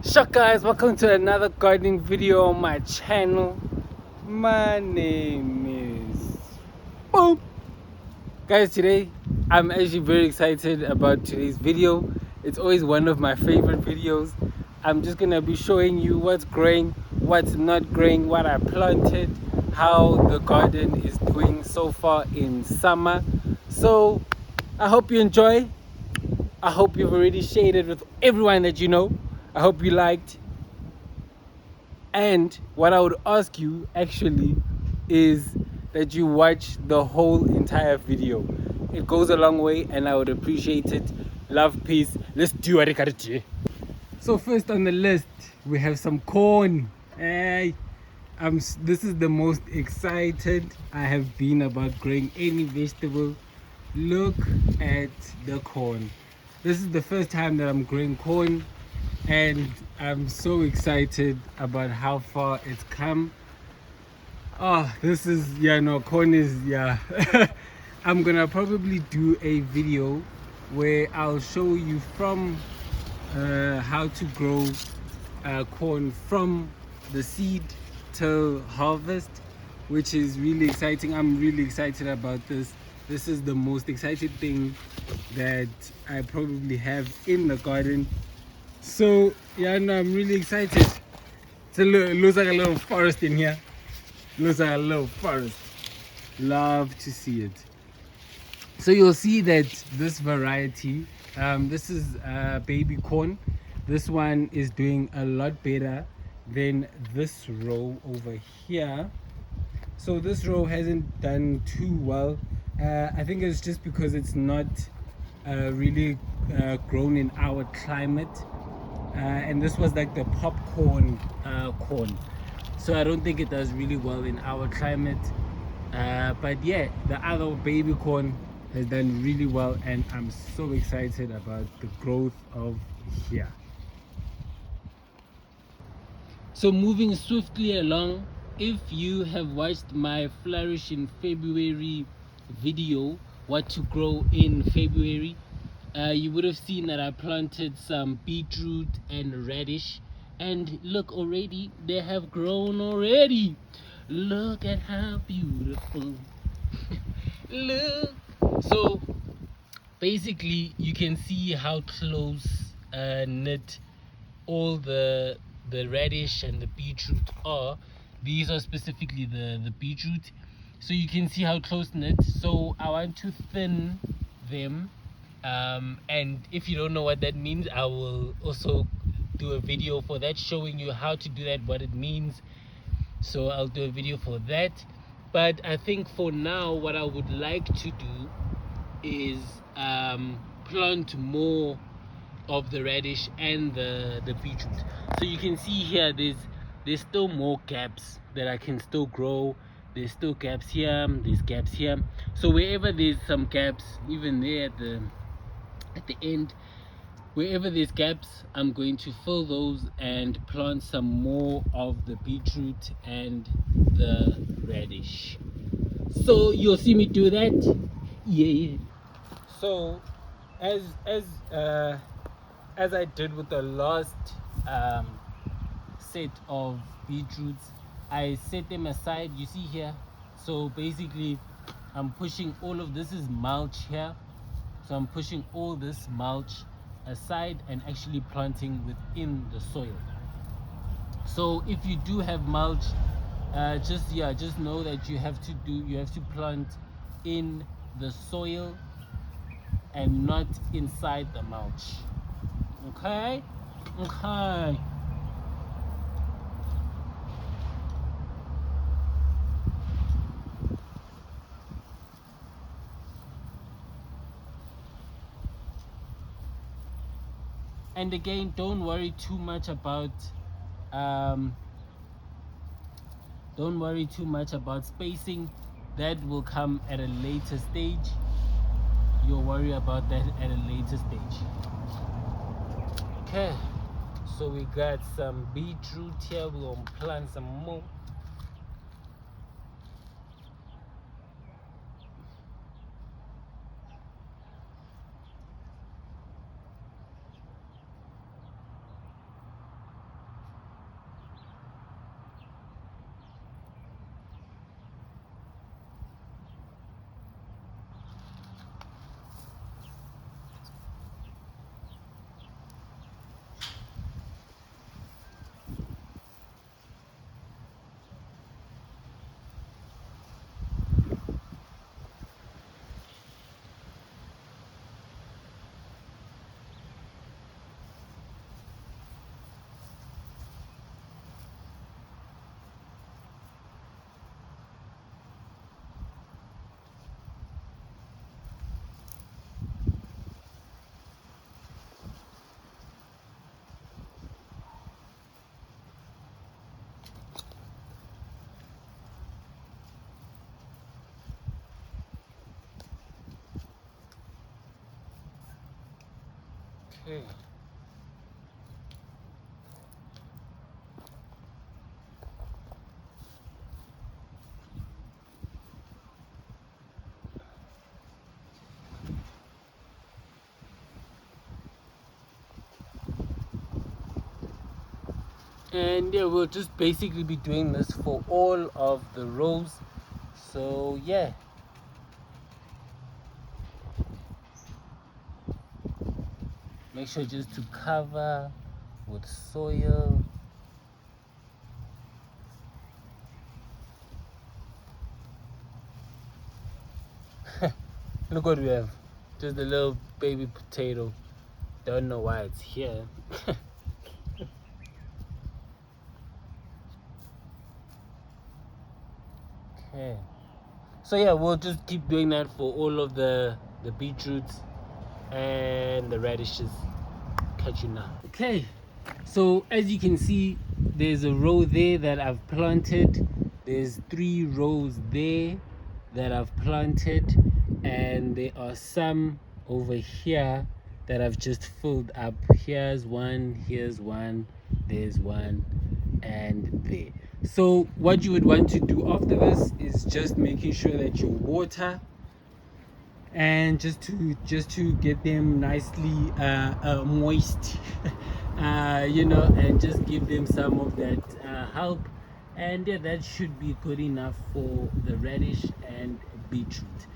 So guys, welcome to another gardening video on my channel. My name is Boom. Guys, today I'm actually very excited about today's video. It's always one of my favorite videos. I'm just gonna be showing you what's growing, what's not growing, what I planted, how the garden is doing so far in summer. So I hope you enjoy. I hope you've already shared it with everyone that you know. I hope you liked. And what I would ask you actually is that you watch the whole entire video. It goes a long way and I would appreciate it. Love, peace. Let's do it. So first on the list we have some corn. Hey, this is the most excited I have been about growing any vegetable. Look at the corn. This is the first time that I'm growing corn and I'm so excited about how far it's come. Oh, this is, corn is, I'm gonna probably do a video where I'll show you from how to grow corn from the seed till harvest, which is really exciting. I'm really excited about this. This is the most exciting thing that I probably have in the garden. So yeah, no, I'm really excited. It looks like a little forest in here. Looks like a little forest. Love to see it. So you'll see that this variety, this is baby corn. This one is doing a lot better than this row over here. So this row hasn't done too well. I think it's just because it's not really grown in our climate. And this was like the popcorn corn, so I don't think it does really well in our climate, but yeah, the other baby corn has done really well and I'm so excited about the growth of here. So moving swiftly along, if you have watched my flourish in February video, what to grow in February, you would have seen that I planted some beetroot and radish, and look, already they have grown already. Look at how beautiful. Look. So basically you can see how close knit all the radish and the beetroot are. These are specifically the beetroot, so you can see how close knit. So I want to thin them, and if you don't know what that means, I will also do a video for that, showing you how to do that, what it means. So I'll do a video for that. But I think for now what I would like to do is plant more of the radish and the beetroot. So you can see here there's still more gaps that I can still grow. There's still gaps here, there's gaps here. So wherever there's some gaps, even there at the end, wherever there's gaps, I'm going to fill those and plant some more of the beetroot and the radish. So you'll see me do that. Yeah. So as uh, as I did with the last set of beetroots, I set them aside. You see here, so basically I'm pushing all of this is mulch here, so I'm pushing all this mulch aside and actually planting within the soil. So if you do have mulch, just know that you have to plant in the soil and not inside the mulch. Okay. And again, don't worry too much about spacing. That will come at a later stage. You'll worry about that at a later stage. Okay, so we got some beetroot here. We're gonna plant some more. Okay. And yeah, we'll just basically be doing this for all of the rows. So yeah, make sure just to cover with soil. Look what we have, just a little baby potato. Don't know why it's here. Okay, so yeah, we'll just keep doing that for all of the beetroots and the radishes. Catch you now. Okay, so as you can see, there's a row there that I've planted. There's 3 rows there that I've planted, and there are some over here that I've just filled up. Here's one, there's one, and there. So what you would want to do after this is just making sure that you water, and just to get them nicely moist, you know, and just give them some of that help, and yeah, that should be good enough for the radish and beetroot.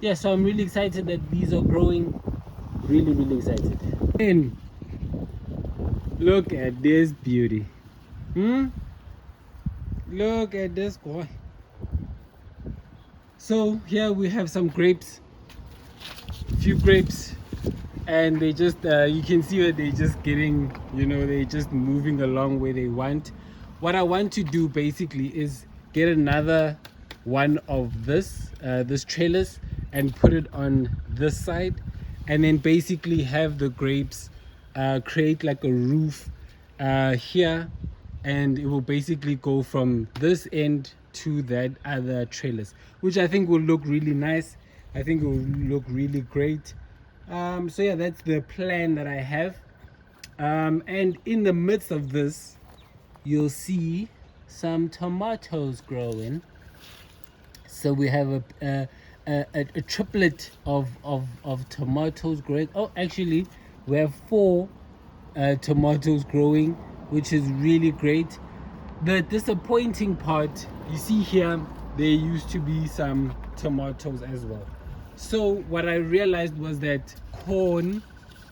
Yeah, so I'm really excited that these are growing. Really excited. And look at this beauty. Look at this guy. So here we have some grapes, few grapes, and they just you can see that they're just getting, you know, they're just moving along where they want. What I want to do basically is get another one of this trellis and put it on this side, and then basically have the grapes create like a roof here, and it will basically go from this end to that other trellis, which I think will look really nice. I think it will look really great. So yeah, that's the plan that I have. And in the midst of this, you'll see some tomatoes growing. So we have a triplet of tomatoes growing. Oh, actually, we have 4 tomatoes growing, which is really great. The disappointing part, you see here, there used to be some tomatoes as well. So what I realized was that corn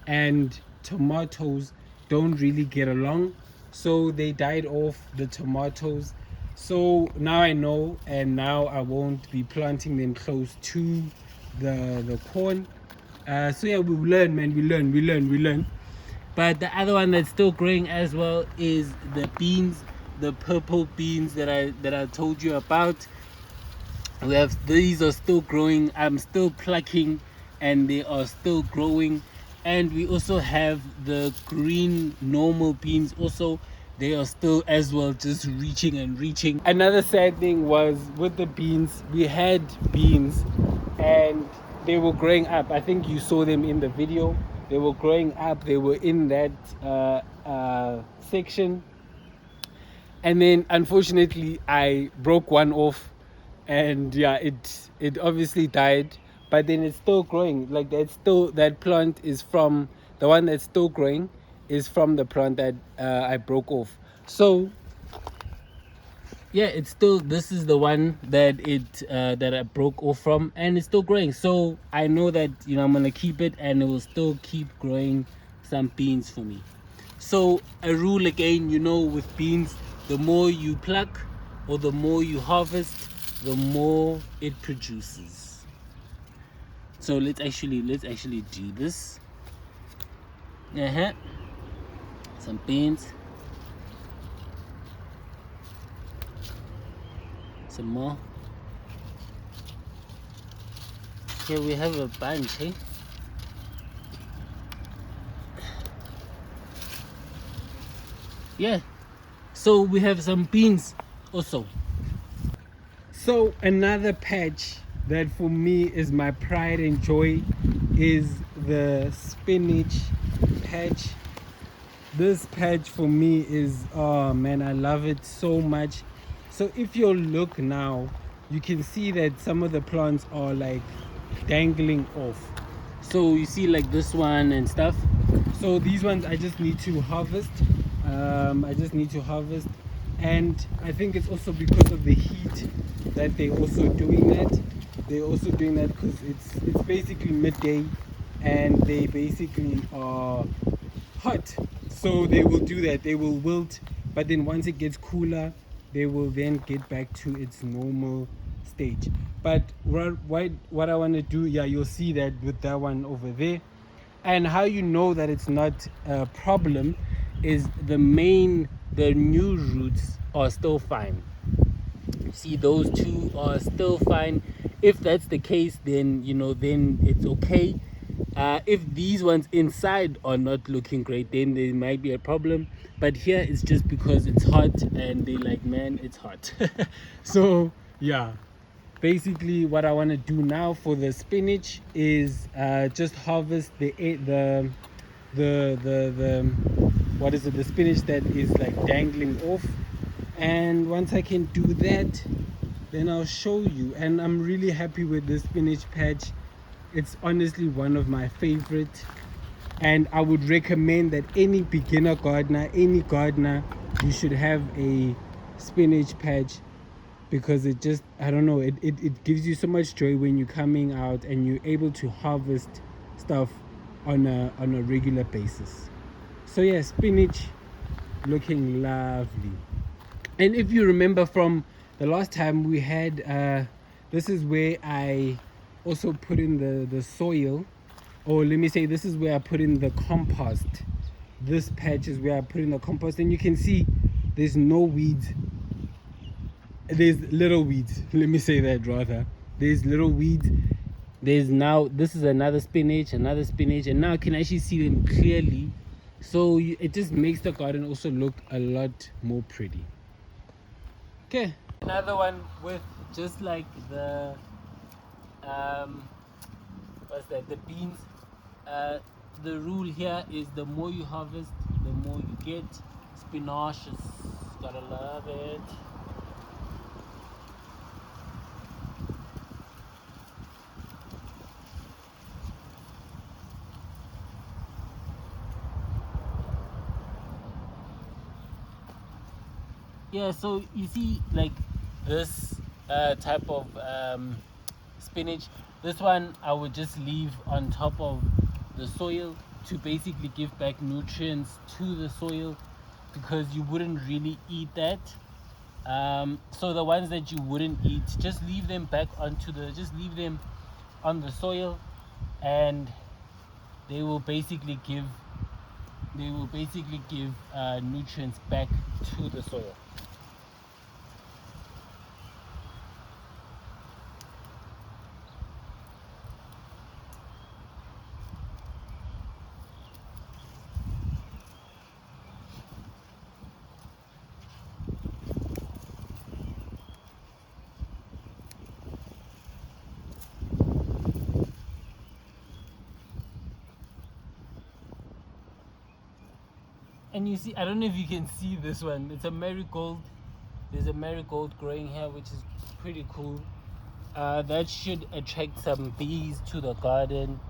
and tomatoes don't really get along, so they died off, the tomatoes. So now I know, and now I won't be planting them close to the corn. So yeah, we learn, man. We learn. But the other one that's still growing as well is the beans, the purple beans that I told you about. We have, these are still growing. I'm still plucking, and they are still growing. And we also have the green normal beans also. They are still as well just reaching. Another sad thing was with the beans, we had beans and they were growing up. I think you saw them in the video. They were growing up, they were in that section, and then unfortunately I broke one off, and yeah, it obviously died. But then it's still growing. Like, that plant is from the one that's still growing is from the plant that I broke off. So yeah, it's still, this is the one that that I broke off from, and it's still growing. So I know that, you know, I'm gonna keep it, and it will still keep growing some beans for me. So a rule again, you know, with beans, the more you pluck or the more you harvest, the more it produces. So let's actually do this. Some beans, some more. Here we have a bunch, hey? Yeah, so we have some beans also. So another patch that for me is my pride and joy is the spinach patch. This patch for me is, oh man, I love it so much. So if you look now, you can see that some of the plants are like dangling off. So you see like this one and stuff. So these ones I just need to harvest. And I think it's also because of the heat that they're also doing that. They're also doing that because it's basically midday and they basically are hot, so they will do that. They will wilt, but then once it gets cooler they will then get back to its normal stage. But what I want to do, yeah, you'll see that with that one over there. And how you know that it's not a problem is the new roots are still fine. See, those two are still fine. If that's the case, then then it's okay. If these ones inside are not looking great, then there might be a problem. But here it's just because it's hot and they like, man, it's hot. So yeah, basically what I want to do now for the spinach is just harvest the what is it, the spinach that is like dangling off. And once I can do that, then I'll show you. And I'm really happy with this spinach patch. It's honestly one of my favorite, and I would recommend that any beginner gardener, any gardener, you should have a spinach patch, because it just, I don't know, it gives you so much joy when you're coming out and you're able to harvest stuff on a regular basis. So yeah, spinach looking lovely. And if you remember from the last time we had, this is where I also put in the soil, or let me say, this is where I put in the compost. This patch is where I put in the compost, and you can see there's no weeds. There's little weeds, let me say that rather. There's little weeds. There's now, this is another spinach, and now I can actually see them clearly. So it just makes the garden also look a lot more pretty. Okay, another one with just like the what's that, the beans. The rule here is the more you harvest, the more you get. Spinach is, gotta love it. Yeah, so you see like this type of spinach, this one I would just leave on top of the soil to basically give back nutrients to the soil, because you wouldn't really eat that. So the ones that you wouldn't eat, just leave them back just leave them on the soil, and they will basically give nutrients back to the soil. And you see, I don't know if you can see this one, it's a marigold. There's a marigold growing here, which is pretty cool. That should attract some bees to the garden.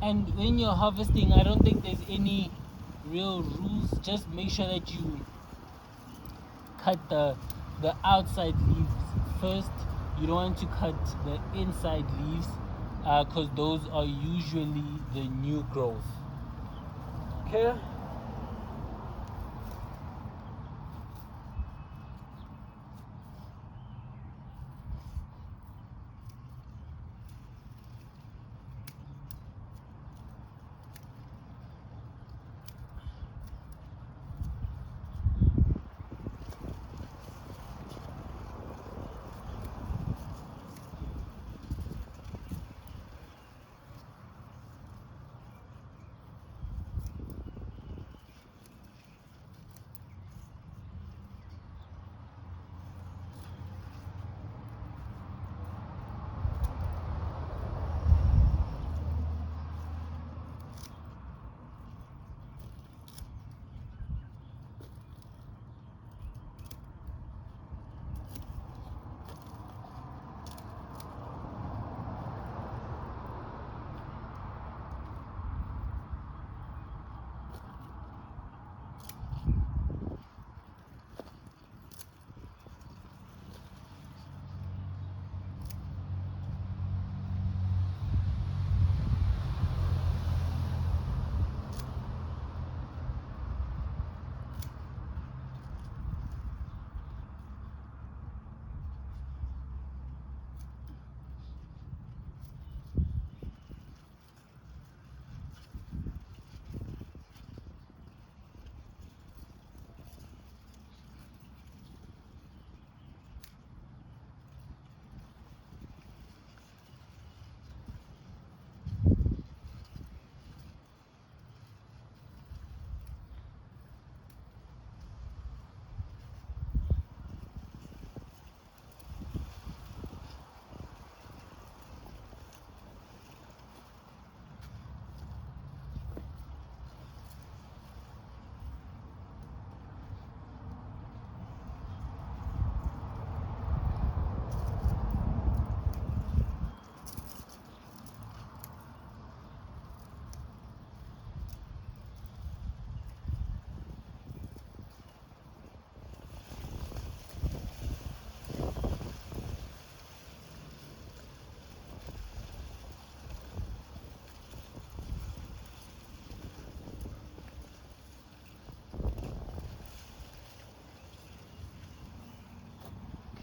And when you're harvesting, I don't think there's any real rules. Just make sure that you cut the outside leaves first. You don't want to cut the inside leaves, because those are usually the new growth. Okay.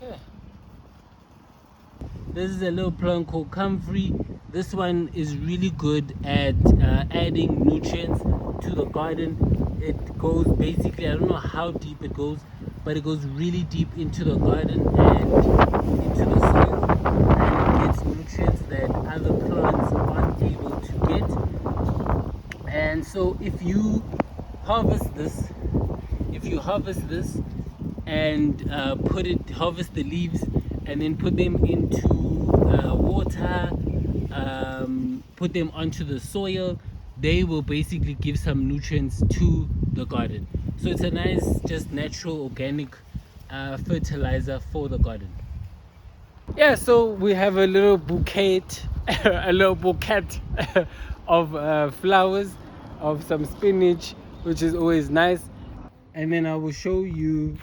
Okay. This is a little plant called comfrey. This one is really good at adding nutrients to the garden. It goes basically, I don't know how deep it goes, but it goes really deep into the garden and into the soil, and it gets nutrients that other plants aren't able to get. And so if you harvest this, and harvest the leaves and then put them into water, put them onto the soil, they will basically give some nutrients to the garden. So it's a nice, just natural, organic fertilizer for the garden. Yeah, so we have a little bouquet, of flowers, of some spinach, which is always nice. And then I will show you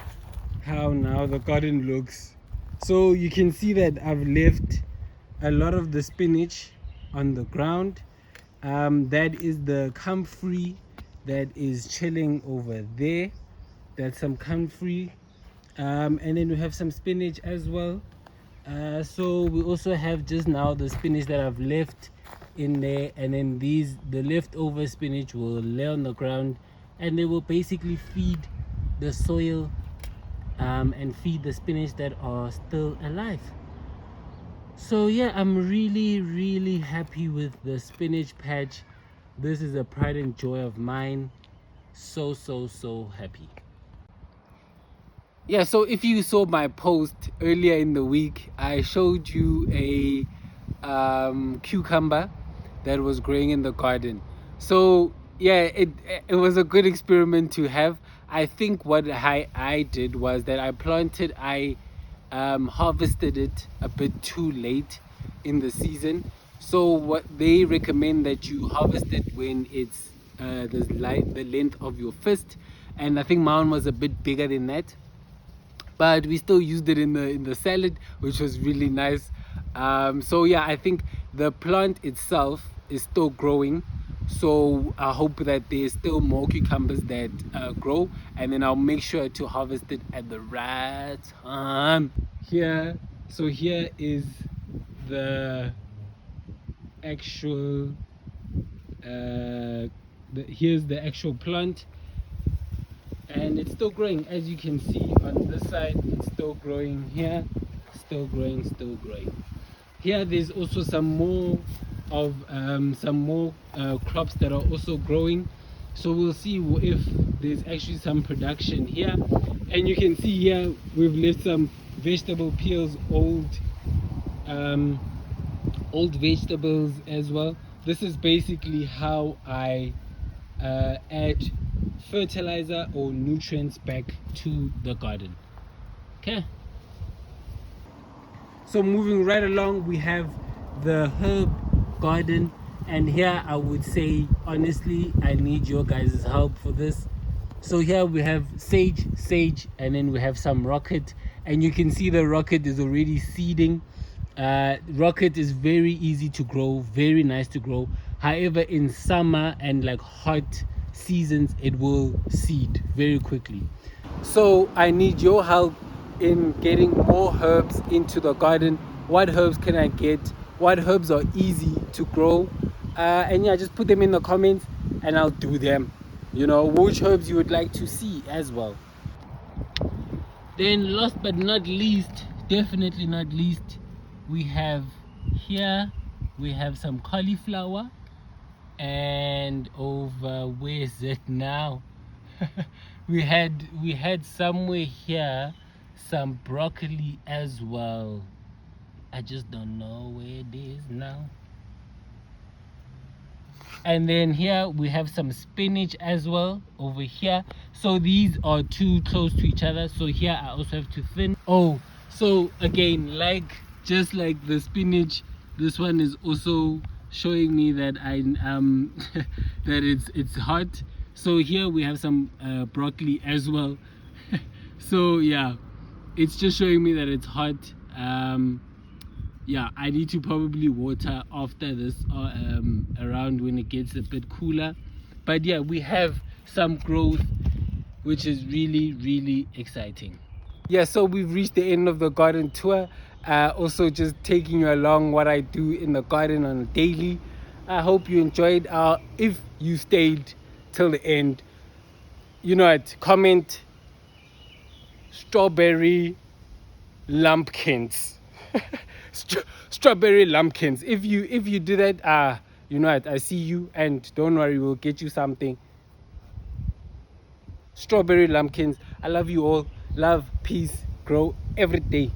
how now the garden looks. So you can see that I've left a lot of the spinach on the ground. That is the comfrey that is chilling over there. That's some comfrey. And then we have some spinach as well. So we also have just now the spinach that I've left in there, and then the leftover spinach will lay on the ground, and they will basically feed the soil and feed the spinach that are still alive. So yeah, I'm really happy with the spinach patch. This is a pride and joy of mine. So happy. Yeah, so if you saw my post earlier in the week, I showed you a cucumber that was growing in the garden. So yeah, it was a good experiment to have. I think what I did was that I harvested it a bit too late in the season. So what they recommend that you harvest it when it's the length of your fist, and I think mine was a bit bigger than that, but we still used it in the salad, which was really nice. So yeah, I think the plant itself is still growing, so I hope that there's still more cucumbers that grow, and then I'll make sure to harvest it at the right time. Here is the actual here's the actual plant, and it's still growing. As you can see on this side, it's still growing. Here, still growing. Here there's also some more crops that are also growing, so we'll see if there's actually some production here. And you can see here we've left some vegetable peels, old vegetables as well. This is basically how I add fertilizer or nutrients back to the garden. Okay, so moving right along, we have the herb garden, and here I would say honestly I need your guys' help for this. So here we have sage, and then we have some rocket, and you can see the rocket is already seeding. Rocket is very easy to grow, very nice to grow. However, in summer and like hot seasons, it will seed very quickly. So I need your help in getting more herbs into the garden. What herbs can I get? What herbs are easy to grow? And yeah, just put them in the comments and I'll do them. You know, which herbs you would like to see as well. Then last but not least, definitely not least, we have here we have some cauliflower, and over, where is it now? we had somewhere here some broccoli as well. I just don't know where it is now. And then here we have some spinach as well over here. So these are too close to each other, so here I also have to thin. Oh, so again, like just like the spinach, this one is also showing me that I that it's hot. So here we have some broccoli as well. So yeah, it's just showing me that it's hot. Yeah, I need to probably water after this around when it gets a bit cooler. But yeah, we have some growth, which is really exciting. Yeah, so we've reached the end of the garden tour. Also just taking you along what I do in the garden on a daily. I hope you enjoyed. If you stayed till the end, you know what, comment strawberry lumpkins. Strawberry lumpkins. If you do that, you know what, I see you, and don't worry, we'll get you something. Strawberry lumpkins. I love you all. Love, peace, grow every day.